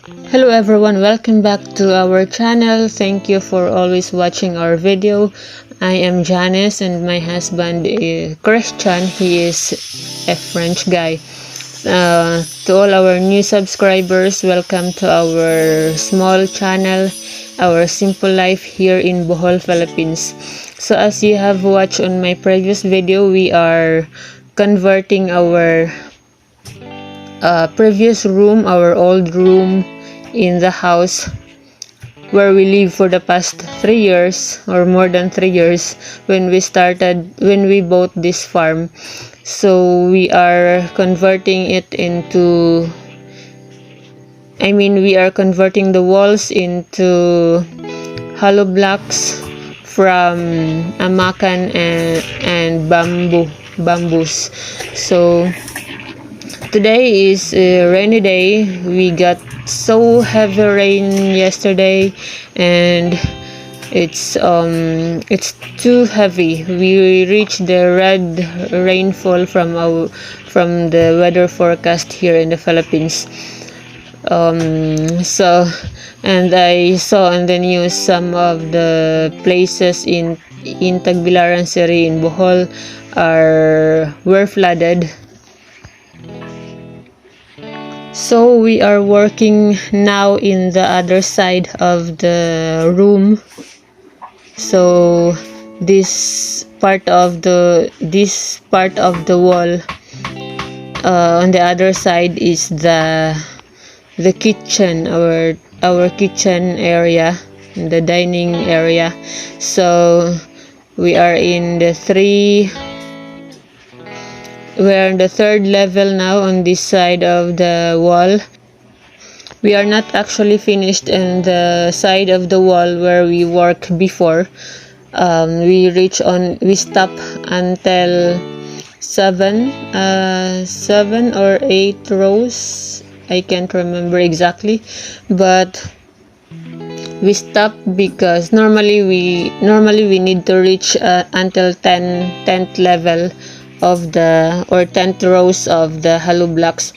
Hello everyone, welcome back to our channel. Thank you for always watching our video. I am Janice and my husband is Christian. He is a French guy. To all our new subscribers, welcome to our small channel, our simple life here in Bohol, Philippines. So as you have watched on my previous video, we are converting our previous room, our old room in the house where we live for the past 3 years or more than 3 years when we bought this farm. So we are converting it into, we are converting the walls into hollow blocks from amakan and bamboos. So today is a rainy day. We got so heavy rain yesterday and it's too heavy. We reached the red rainfall from the weather forecast here in the Philippines. And I saw on the news some of the places in Tagbilaran City in Bohol were flooded. So we are working now in the other side of the room. So this part of the wall on the other side is the kitchen, our kitchen area, the dining area. So we are in the third level now on this side of the wall. We are not actually finished in the side of the wall where we worked before. We stop until seven or 8 rows. I can't remember exactly, but we stopped because normally we need to reach until 10th level of the 10th rows of the hollow blocks,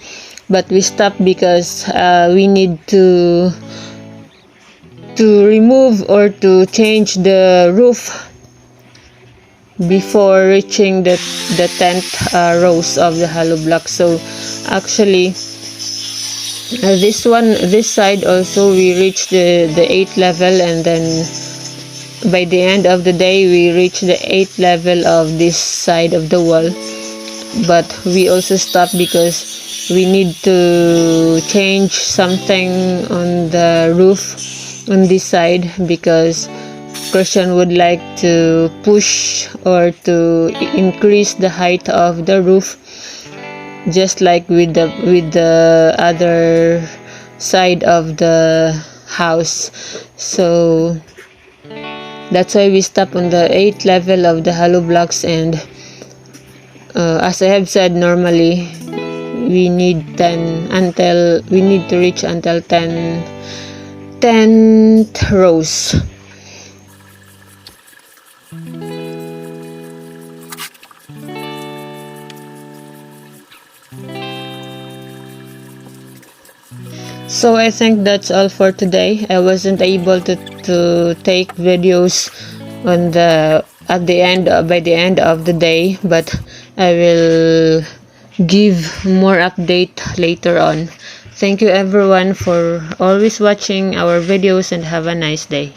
but we stopped because we need to remove or to change the roof before reaching the 10th rows of the hollow blocks. So actually this side also we reached the 8th level, and then by the end of the day we reached the 8th level of this side of the wall. But we also stopped because we need to change something on the roof on this side, because Christian would like to push or to increase the height of the roof, just like with the other side of the house. So that's why we stop on the 8th level of the hollow blocks. And as I have said, normally we need to reach until 10th rows. So I think that's all for today. I wasn't able to take videos by the end of the day, but I will give more update later on. Thank you everyone for always watching our videos, and have a nice day.